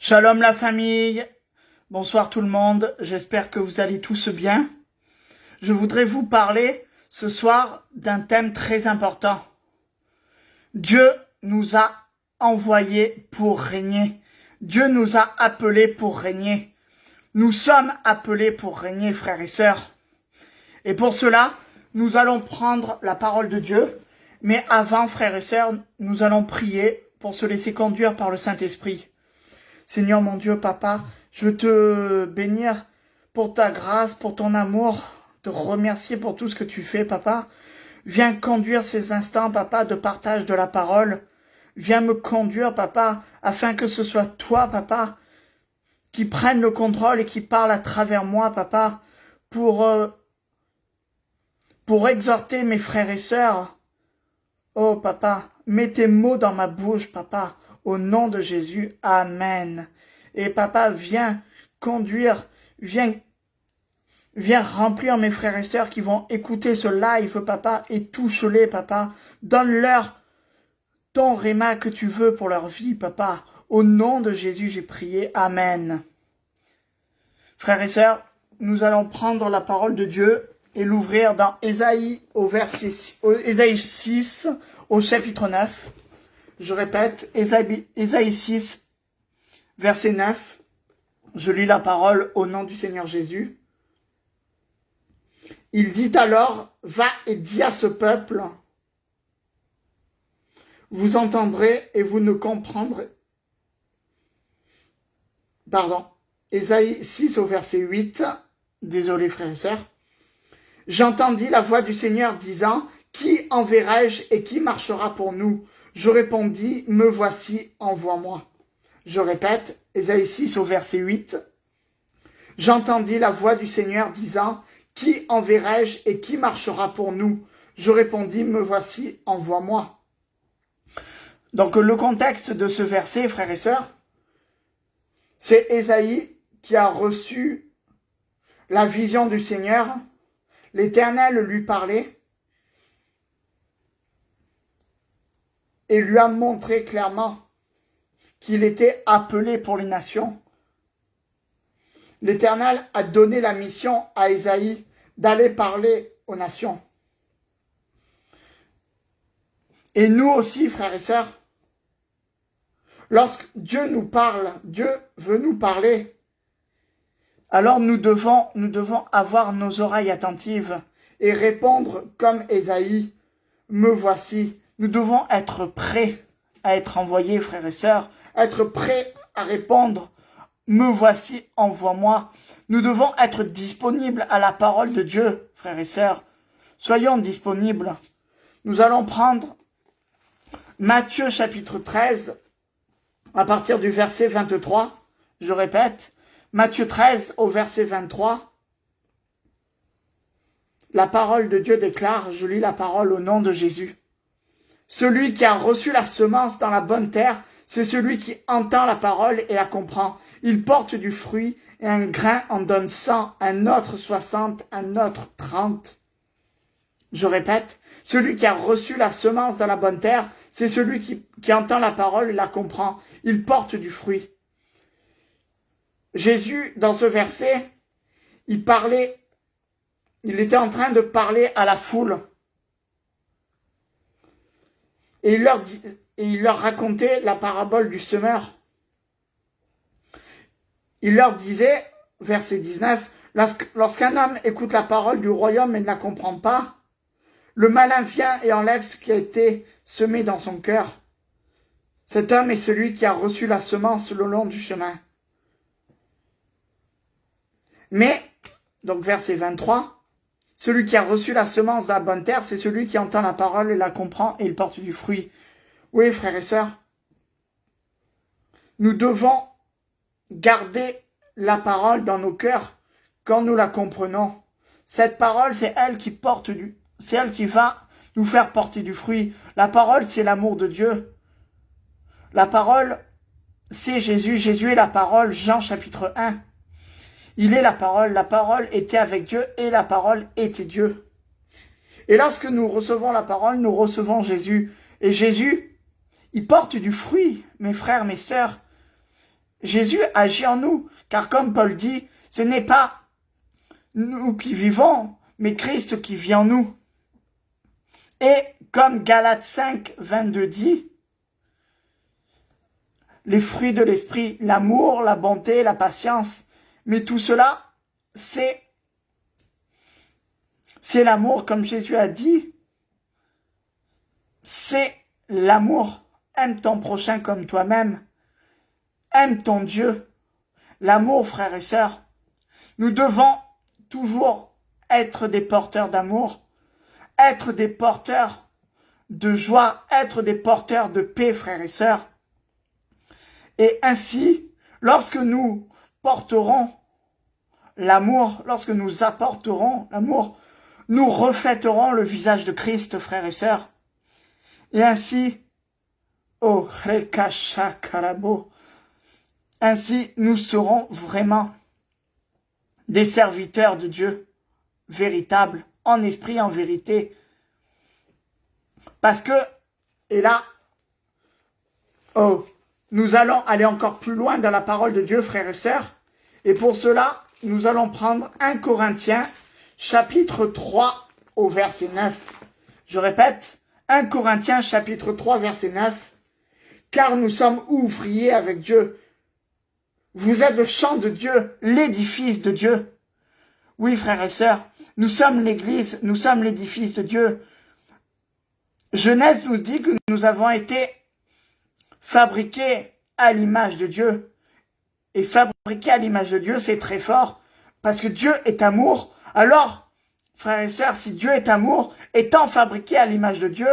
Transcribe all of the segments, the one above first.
Shalom la famille, bonsoir tout le monde, j'espère que vous allez tous bien. Je voudrais vous parler ce soir d'un thème très important. Dieu nous a envoyés pour régner. Dieu nous a appelés pour régner. Nous sommes appelés pour régner, frères et sœurs. Et pour cela, nous allons prendre la parole de Dieu. Mais avant, frères et sœurs, nous allons prier pour se laisser conduire par le Saint-Esprit. Seigneur mon Dieu, Papa, je veux te bénir pour ta grâce, pour ton amour, te remercier pour tout ce que tu fais, Papa. Viens conduire ces instants, Papa, de partage de la parole. Viens me conduire, Papa, afin que ce soit toi, Papa, qui prenne le contrôle et qui parle à travers moi, Papa, pour exhorter mes frères et sœurs. Oh, Papa, mets tes mots dans ma bouche, Papa. Au nom de Jésus, Amen. Et Papa, viens conduire, viens remplir mes frères et sœurs qui vont écouter ce live, Papa, et touche-les, Papa. Donne-leur ton réma que tu veux pour leur vie, Papa. Au nom de Jésus, j'ai prié, Amen. Frères et sœurs, nous allons prendre la parole de Dieu et l'ouvrir dans Ésaïe, Ésaïe 6, au chapitre 9. Je répète, Ésaïe 6, verset 9. Je lis la parole au nom du Seigneur Jésus. Il dit alors, va et dis à ce peuple, vous entendrez et vous ne comprendrez. Pardon, Ésaïe 6 au verset 8. Désolé frères et sœurs. J'entendis la voix du Seigneur disant, qui enverrai-je et qui marchera pour nous? Je répondis, me voici, envoie-moi. Je répète, Ésaïe 6 au verset 8. J'entendis la voix du Seigneur disant, qui enverrai-je et qui marchera pour nous? Je répondis, me voici, envoie-moi. Donc le contexte de ce verset, frères et sœurs, c'est Ésaïe qui a reçu la vision du Seigneur. L'Éternel lui parlait et lui a montré clairement qu'il était appelé pour les nations. L'Éternel a donné la mission à Ésaïe d'aller parler aux nations. Et nous aussi, frères et sœurs, lorsque Dieu nous parle, Dieu veut nous parler, alors nous devons avoir nos oreilles attentives et répondre comme Ésaïe, me voici. Nous devons être prêts à être envoyés, frères et sœurs, être prêts à répondre, me voici, envoie-moi. Nous devons être disponibles à la parole de Dieu, frères et sœurs. Soyons disponibles. Nous allons prendre Matthieu chapitre 13, à partir du verset 23. Je répète, Matthieu 13 au verset 23. La parole de Dieu déclare, je lis la parole au nom de Jésus. Celui qui a reçu la semence dans la bonne terre, c'est celui qui entend la parole et la comprend. Il porte du fruit et un grain en donne 100, un autre 60, un autre 30. Je répète, celui qui a reçu la semence dans la bonne terre, c'est celui qui entend la parole et la comprend. Il porte du fruit. Jésus, dans ce verset, il était en train de parler à la foule. Et il leur racontait la parabole du semeur. Il leur disait, verset 19, lorsqu'un homme écoute la parole du royaume et ne la comprend pas, le malin vient et enlève ce qui a été semé dans son cœur. Cet homme est celui qui a reçu la semence le long du chemin. Mais, donc verset 23, celui qui a reçu la semence de la bonne terre, c'est celui qui entend la parole et la comprend et il porte du fruit. Oui, frères et sœurs, nous devons garder la parole dans nos cœurs quand nous la comprenons. Cette parole, c'est elle qui va nous faire porter du fruit. La parole, c'est l'amour de Dieu. La parole, c'est Jésus. Jésus est la parole, Jean chapitre 1. Il est la parole était avec Dieu et la parole était Dieu. Et lorsque nous recevons la parole, nous recevons Jésus. Et Jésus, il porte du fruit, mes frères, mes sœurs. Jésus agit en nous. Car comme Paul dit, ce n'est pas nous qui vivons, mais Christ qui vit en nous. Et comme Galates 5, 22 dit, les fruits de l'esprit, l'amour, la bonté, la patience, mais tout cela, c'est l'amour, comme Jésus a dit, c'est l'amour. Aime ton prochain comme toi-même. Aime ton Dieu. L'amour, frères et sœurs. Nous devons toujours être des porteurs d'amour, être des porteurs de joie, être des porteurs de paix, frères et sœurs. Et ainsi, lorsque nous porterons l'amour, lorsque nous apporterons l'amour, nous reflèterons le visage de Christ, frères et sœurs. Et ainsi, oh, ainsi nous serons vraiment des serviteurs de Dieu, véritables, en esprit, en vérité. Parce que, et là, oh, nous allons aller encore plus loin dans la parole de Dieu, frères et sœurs. Et pour cela, nous allons prendre 1 Corinthiens, chapitre 3, au verset 9. Je répète, 1 Corinthiens, chapitre 3, verset 9. Car nous sommes ouvriers avec Dieu. Vous êtes le champ de Dieu, l'édifice de Dieu. Oui, frères et sœurs, nous sommes l'église, nous sommes l'édifice de Dieu. Genèse nous dit que nous avons été fabriqués à l'image de Dieu. Et fabriqués à l'image de Dieu, c'est très fort, parce que Dieu est amour. Alors, frères et sœurs, si Dieu est amour, étant fabriqués à l'image de Dieu,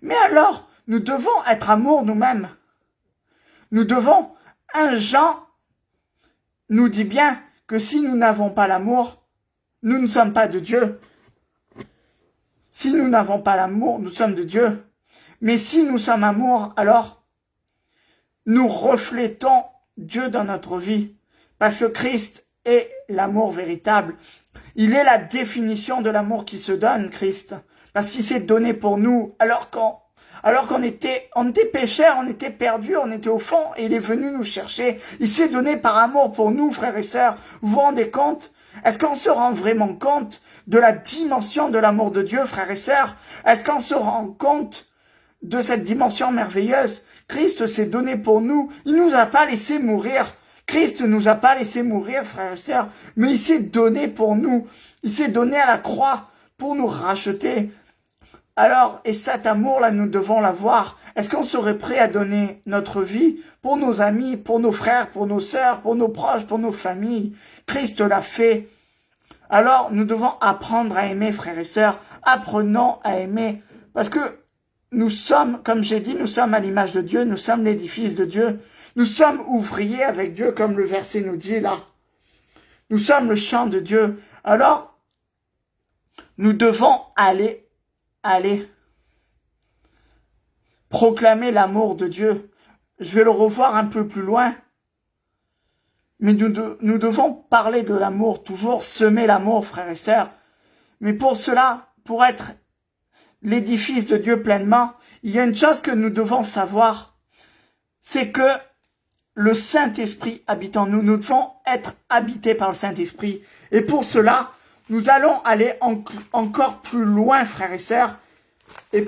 mais alors, nous devons être amour nous-mêmes. Nous devons, un Jean nous dit bien que si nous n'avons pas l'amour, nous ne sommes pas de Dieu. Si nous n'avons pas l'amour, nous sommes de Dieu. Mais si nous sommes amour, alors nous reflétons Dieu dans notre vie. Parce que Christ est l'amour véritable. Il est la définition de l'amour qui se donne, Christ. Parce qu'il s'est donné pour nous alors qu'on était pécheurs, on était perdus, on était au fond, et il est venu nous chercher. Il s'est donné par amour pour nous, frères et sœurs. Vous vous rendez compte? Est-ce qu'on se rend vraiment compte de la dimension de l'amour de Dieu, frères et sœurs? Est-ce qu'on se rend compte de cette dimension merveilleuse? Christ s'est donné pour nous. Il nous a pas laissé mourir. Christ nous a pas laissé mourir, frères et sœurs, mais il s'est donné pour nous. Il s'est donné à la croix pour nous racheter. Alors, et cet amour-là, nous devons l'avoir. Est-ce qu'on serait prêt à donner notre vie pour nos amis, pour nos frères, pour nos sœurs, pour nos proches, pour nos familles? Christ l'a fait. Alors, nous devons apprendre à aimer, frères et sœurs. Apprenons à aimer. Parce que nous sommes, comme j'ai dit, nous sommes à l'image de Dieu, nous sommes l'édifice de Dieu. Nous sommes ouvriers avec Dieu, comme le verset nous dit là. Nous sommes le champ de Dieu. Alors, nous devons aller proclamer l'amour de Dieu. Je vais le revoir un peu plus loin. Mais nous devons parler de l'amour, toujours semer l'amour, frères et sœurs. Mais pour cela, pour être l'édifice de Dieu pleinement, il y a une chose que nous devons savoir. C'est que le Saint-Esprit habite en nous. Nous devons être habités par le Saint-Esprit. Et pour cela, nous allons aller encore plus loin, frères et sœurs. Et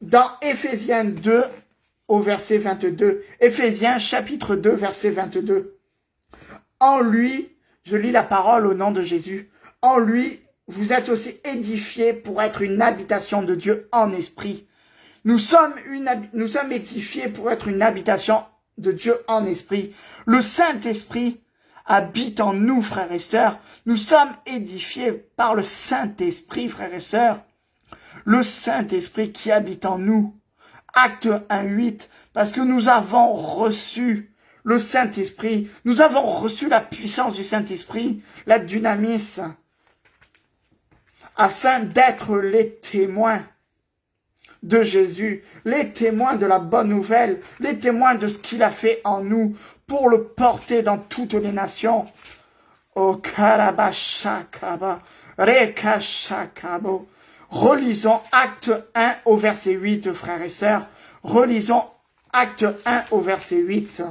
dans Éphésiens 2, au verset 22. Éphésiens chapitre 2, verset 22. En lui, je lis la parole au nom de Jésus. En lui, vous êtes aussi édifiés pour être une habitation de Dieu en esprit. Nous sommes édifiés pour être une habitation de Dieu en esprit. Le Saint-Esprit habite en nous, frères et sœurs. Nous sommes édifiés par le Saint-Esprit, frères et sœurs. Le Saint-Esprit qui habite en nous. Acte 1:8, parce que nous avons reçu le Saint-Esprit. Nous avons reçu la puissance du Saint-Esprit, la dynamis, afin d'être les témoins de Jésus, les témoins de la bonne nouvelle, les témoins de ce qu'il a fait en nous pour le porter dans toutes les nations. O Karabashakaba, Rekashakabo. Relisons Acte 1 au verset 8, frères et sœurs. Relisons Acte 1 au verset 8.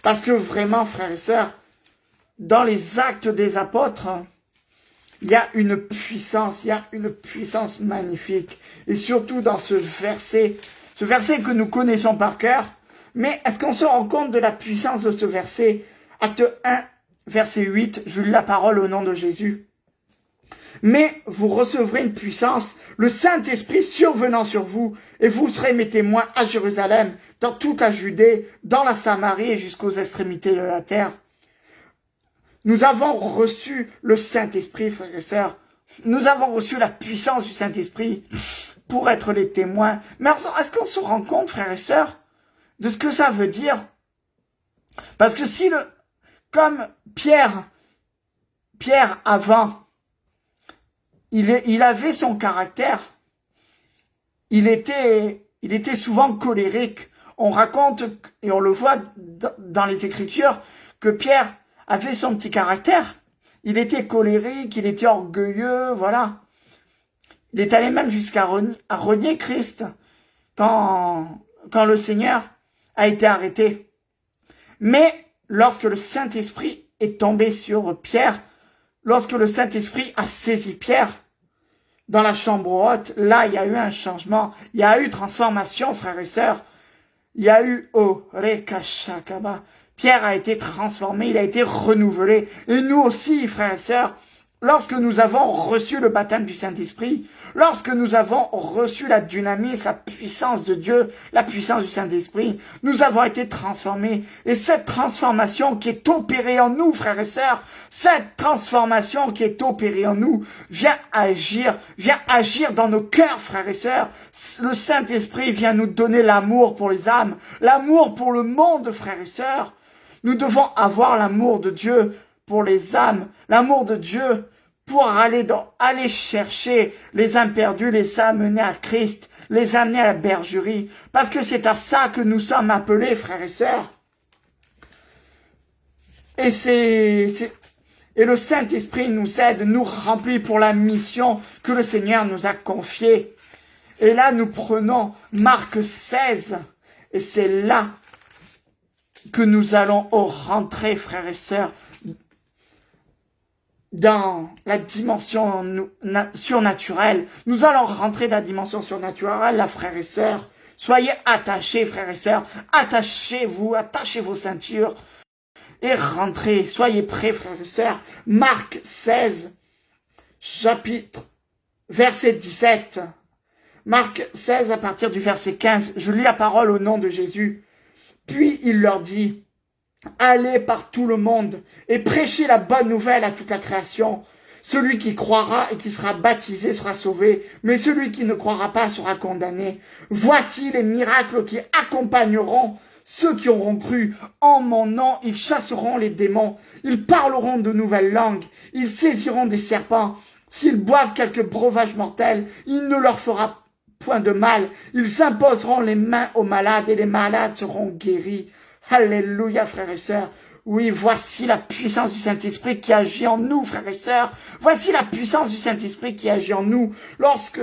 Parce que vraiment, frères et sœurs, dans les actes des apôtres, il y a une puissance magnifique. Et surtout dans ce verset que nous connaissons par cœur. Mais est-ce qu'on se rend compte de la puissance de ce verset? Acte 1, verset 8, je lis la parole au nom de Jésus. Mais vous recevrez une puissance, le Saint-Esprit survenant sur vous, et vous serez mes témoins à Jérusalem, dans toute la Judée, dans la Samarie et jusqu'aux extrémités de la terre. Nous avons reçu le Saint-Esprit, frères et sœurs. Nous avons reçu la puissance du Saint-Esprit pour être les témoins. Mais est-ce qu'on se rend compte, frères et sœurs, de ce que ça veut dire? Parce que si comme Pierre avant, il avait son caractère. Il était souvent colérique. On raconte, et on le voit dans les Écritures, que Pierre avait son petit caractère. Il était colérique, il était orgueilleux, voilà. Il est allé même jusqu'à renier Christ quand le Seigneur a été arrêté. Mais lorsque le Saint-Esprit est tombé sur Pierre, lorsque le Saint-Esprit a saisi Pierre dans la chambre haute, là, il y a eu un changement. Il y a eu transformation, frères et sœurs. Il y a eu Rekashakaba. Pierre a été transformé, il a été renouvelé. Et nous aussi, frères et sœurs, lorsque nous avons reçu le baptême du Saint-Esprit, lorsque nous avons reçu la dynamis, la puissance de Dieu, la puissance du Saint-Esprit, nous avons été transformés. Et cette transformation qui est opérée en nous, frères et sœurs, cette transformation qui est opérée en nous vient agir dans nos cœurs, frères et sœurs. Le Saint-Esprit vient nous donner l'amour pour les âmes, l'amour pour le monde, frères et sœurs. Nous devons avoir l'amour de Dieu pour les âmes, l'amour de Dieu pour aller chercher les âmes perdues, les amener à Christ, les amener à la bergerie. Parce que c'est à ça que nous sommes appelés, frères et sœurs. Et le Saint-Esprit nous aide, nous remplit pour la mission que le Seigneur nous a confiée. Et là, nous prenons Marc 16. Et c'est là que nous allons rentrer, frères et sœurs, dans la dimension surnaturelle. Nous allons rentrer dans la dimension surnaturelle, là, frères et sœurs. Soyez attachés, frères et sœurs. Attachez-vous, attachez vos ceintures. Et rentrez. Soyez prêts, frères et sœurs. Marc 16, chapitre, verset 17. Marc 16, à partir du verset 15. Je lis la parole au nom de Jésus. Puis il leur dit, allez par tout le monde et prêchez la bonne nouvelle à toute la création. Celui qui croira et qui sera baptisé sera sauvé, mais celui qui ne croira pas sera condamné. Voici les miracles qui accompagneront ceux qui auront cru. En mon nom, ils chasseront les démons, ils parleront de nouvelles langues, ils saisiront des serpents. S'ils boivent quelque breuvage mortel, il ne leur fera point de mal. Ils imposeront les mains aux malades et les malades seront guéris. Alléluia, frères et sœurs. Oui, voici la puissance du Saint-Esprit qui agit en nous, frères et sœurs. Voici la puissance du Saint-Esprit qui agit en nous. Lorsque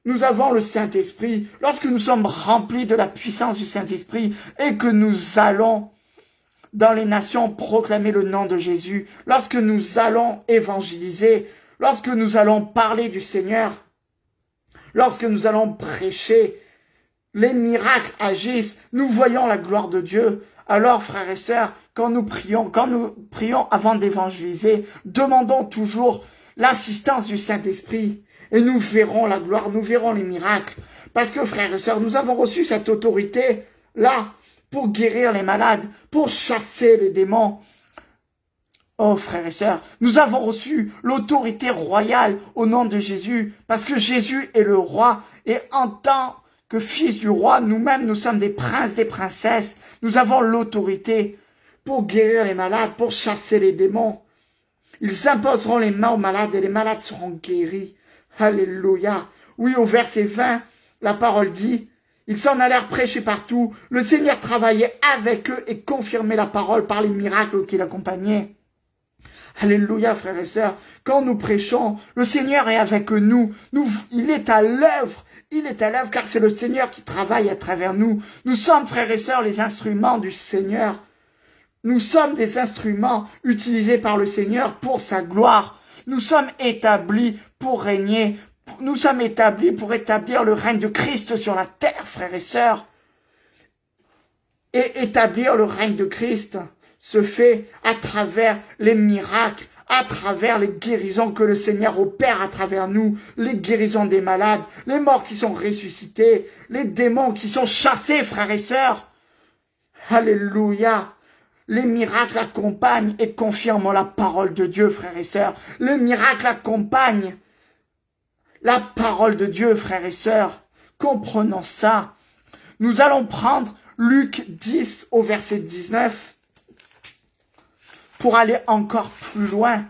nous avons le Saint-Esprit, lorsque nous sommes remplis de la puissance du Saint-Esprit et que nous allons dans les nations proclamer le nom de Jésus, lorsque nous allons évangéliser, lorsque nous allons parler du Seigneur, lorsque nous allons prêcher, les miracles agissent, nous voyons la gloire de Dieu. Alors, frères et sœurs, quand nous prions avant d'évangéliser, demandons toujours l'assistance du Saint-Esprit et nous verrons la gloire, nous verrons les miracles. Parce que, frères et sœurs, nous avons reçu cette autorité-là pour guérir les malades, pour chasser les démons. Oh, frères et sœurs, nous avons reçu l'autorité royale au nom de Jésus, parce que Jésus est le roi, et en tant que fils du roi, nous-mêmes, nous sommes des princes, des princesses. Nous avons l'autorité pour guérir les malades, pour chasser les démons. Ils imposeront les mains aux malades et les malades seront guéris. Alléluia. Oui, au verset 20, la parole dit, ils s'en allèrent prêcher partout. Le Seigneur travaillait avec eux et confirmait la parole par les miracles qui l'accompagnaient. Alléluia, frères et sœurs. Quand nous prêchons, le Seigneur est avec nous. Il est à l'œuvre. Il est à l'œuvre car c'est le Seigneur qui travaille à travers nous. Nous sommes, frères et sœurs, les instruments du Seigneur. Nous sommes des instruments utilisés par le Seigneur pour sa gloire. Nous sommes établis pour régner. Nous sommes établis pour établir le règne de Christ sur la terre, frères et sœurs. Et établir le règne de Christ se fait à travers les miracles, à travers les guérisons que le Seigneur opère à travers nous, les guérisons des malades, les morts qui sont ressuscités, les démons qui sont chassés, frères et sœurs. Alléluia. Les miracles accompagnent et confirment la parole de Dieu, frères et sœurs. Les miracles accompagnent la parole de Dieu, frères et sœurs. Comprenons ça. Nous allons prendre Luc 10 au verset 19 pour aller encore plus loin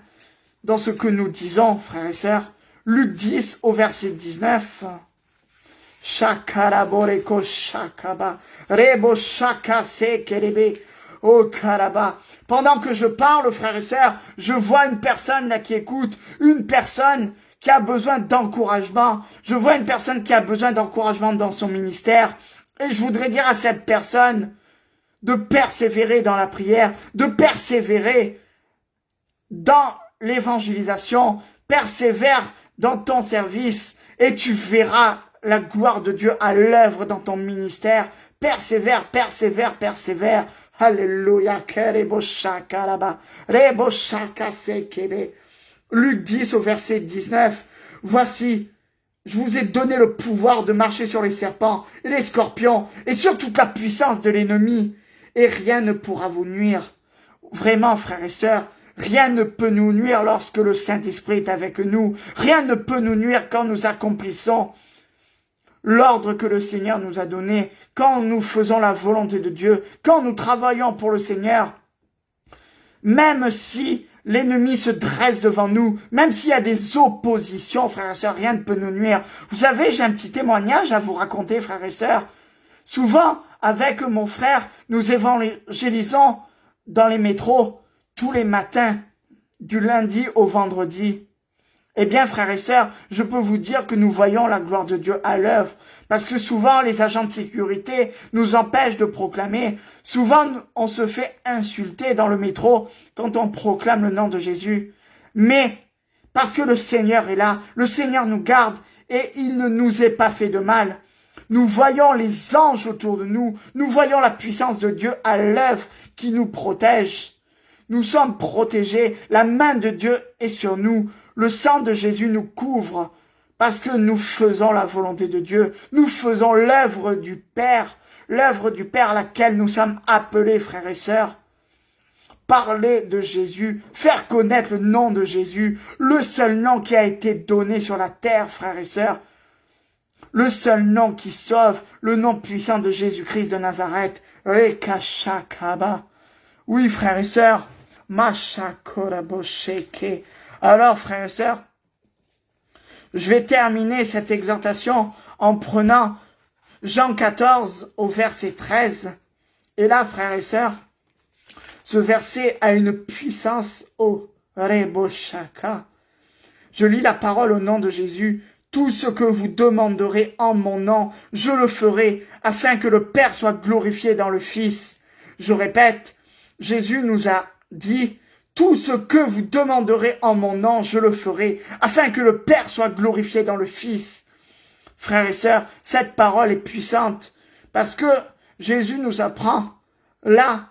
dans ce que nous disons, frères et sœurs. Luc 10 au verset 19. Shakaraboreko shakaba, rebo shakase kerebe. Oh caraba. Pendant que je parle, frères et sœurs, je vois une personne là qui écoute, une personne qui a besoin d'encouragement. Je vois une personne qui a besoin d'encouragement dans son ministère. Et je voudrais dire à cette personne de persévérer dans la prière, de persévérer dans l'évangélisation, persévère dans ton service et tu verras la gloire de Dieu à l'œuvre dans ton ministère. Persévère, persévère, persévère. Alléluia. Luc 10 au verset 19. Voici, je vous ai donné le pouvoir de marcher sur les serpents et les scorpions et sur toute la puissance de l'ennemi. Et rien ne pourra vous nuire. Vraiment, frères et sœurs, rien ne peut nous nuire lorsque le Saint-Esprit est avec nous. Rien ne peut nous nuire quand nous accomplissons l'ordre que le Seigneur nous a donné, quand nous faisons la volonté de Dieu, quand nous travaillons pour le Seigneur. Même si l'ennemi se dresse devant nous, même s'il y a des oppositions, frères et sœurs, rien ne peut nous nuire. Vous savez, j'ai un petit témoignage à vous raconter, frères et sœurs. Souvent, avec mon frère, nous évangélisons dans les métros tous les matins, du lundi au vendredi. Eh bien, frères et sœurs, je peux vous dire que nous voyons la gloire de Dieu à l'œuvre. Parce que souvent, les agents de sécurité nous empêchent de proclamer. Souvent, on se fait insulter dans le métro quand on proclame le nom de Jésus. Mais, parce que le Seigneur est là, le Seigneur nous garde et il ne nous est pas fait de mal. Nous voyons les anges autour de nous. Nous voyons la puissance de Dieu à l'œuvre qui nous protège. Nous sommes protégés. La main de Dieu est sur nous. Le sang de Jésus nous couvre parce que nous faisons la volonté de Dieu. Nous faisons l'œuvre du Père à laquelle nous sommes appelés, frères et sœurs. Parler de Jésus, faire connaître le nom de Jésus, le seul nom qui a été donné sur la terre, frères et sœurs. Le seul nom qui sauve, le nom puissant de Jésus-Christ de Nazareth. Rekashakaba. Oui, frères et sœurs. Mashakorabosheke. Alors, frères et sœurs, je vais terminer cette exhortation en prenant Jean 14 au verset 13. Et là, frères et sœurs, ce verset a une puissance au Reboshaka. Je lis la parole au nom de Jésus. Tout ce que vous demanderez en mon nom, je le ferai, afin que le Père soit glorifié dans le Fils. Je répète, Jésus nous a dit, tout ce que vous demanderez en mon nom, je le ferai, afin que le Père soit glorifié dans le Fils. Frères et sœurs, cette parole est puissante, parce que Jésus nous apprend, là,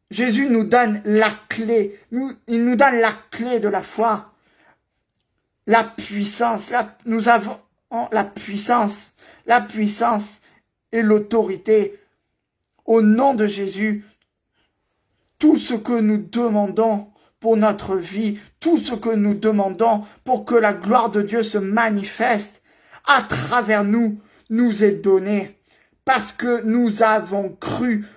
Jésus nous donne la clé, il nous donne la clé de la foi, la puissance, nous avons la puissance et l'autorité. Au nom de Jésus, tout ce que nous demandons pour notre vie, tout ce que nous demandons pour que la gloire de Dieu se manifeste à travers nous, nous est donné. Parce que nous avons cru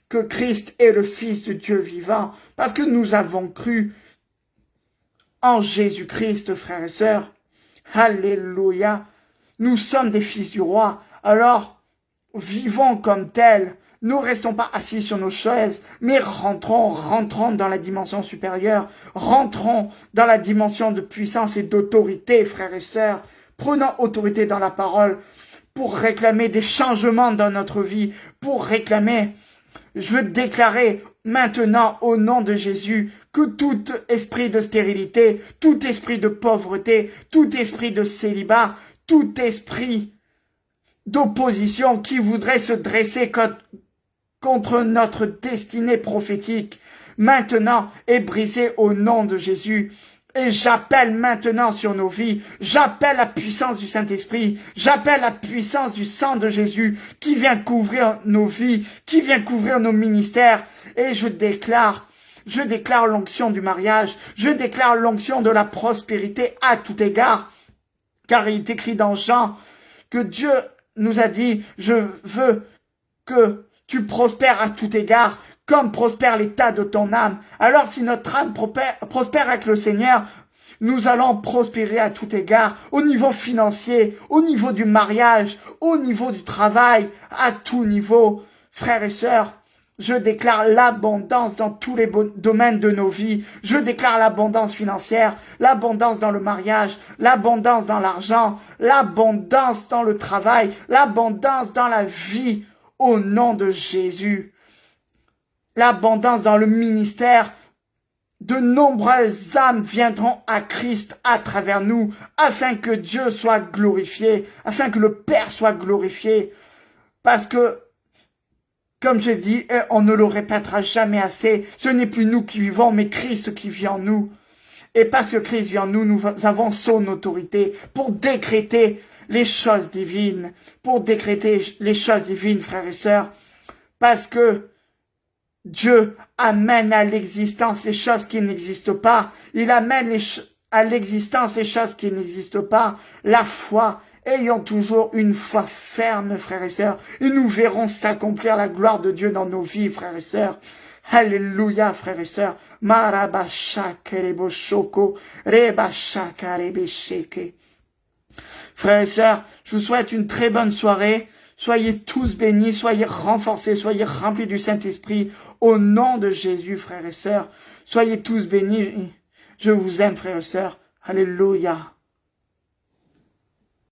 que Christ est le Fils de Dieu vivant. Parce que nous avons cru en Jésus-Christ, frères et sœurs. Alléluia. Nous sommes des fils du roi. Alors, vivons comme tels. Ne restons pas assis sur nos chaises, mais rentrons dans la dimension supérieure. Rentrons dans la dimension de puissance et d'autorité, frères et sœurs. Prenons autorité dans la parole pour réclamer des changements dans notre vie, pour réclamer. Je veux déclarer maintenant au nom de Jésus que tout esprit de stérilité, tout esprit de pauvreté, tout esprit de célibat, tout esprit d'opposition qui voudrait se dresser contre notre destinée prophétique, maintenant est brisé au nom de Jésus. Et j'appelle maintenant sur nos vies, j'appelle la puissance du Saint-Esprit, j'appelle la puissance du sang de Jésus qui vient couvrir nos vies, qui vient couvrir nos ministères. Et je déclare l'onction du mariage, je déclare l'onction de la prospérité à tout égard. Car il est écrit dans Jean que Dieu nous a dit, je veux que tu prospères à tout égard, comme prospère l'état de ton âme. Alors si notre âme prospère avec le Seigneur, nous allons prospérer à tout égard, au niveau financier, au niveau du mariage, au niveau du travail, à tout niveau. Frères et sœurs, je déclare l'abondance dans tous les domaines de nos vies. Je déclare l'abondance financière, l'abondance dans le mariage, l'abondance dans l'argent, l'abondance dans le travail, l'abondance dans la vie, au nom de Jésus. L'abondance dans le ministère. De nombreuses âmes viendront à Christ à travers nous, afin que Dieu soit glorifié, afin que le Père soit glorifié. Parce que, comme j'ai dit, et on ne le répétera jamais assez, ce n'est plus nous qui vivons, mais Christ qui vit en nous. Et parce que Christ vit en nous, nous avons son autorité pour décréter les choses divines, frères et sœurs. Parce que Dieu amène à l'existence les choses qui n'existent pas. Il amène à l'existence les choses qui n'existent pas. La foi, ayons toujours une foi ferme, frères et sœurs, et nous verrons s'accomplir la gloire de Dieu dans nos vies, frères et sœurs. Alléluia, frères et sœurs. Frères et sœurs, je vous souhaite une très bonne soirée. Soyez tous bénis, soyez renforcés, soyez remplis du Saint-Esprit. Au nom de Jésus, frères et sœurs, soyez tous bénis. Je vous aime, frères et sœurs. Alléluia.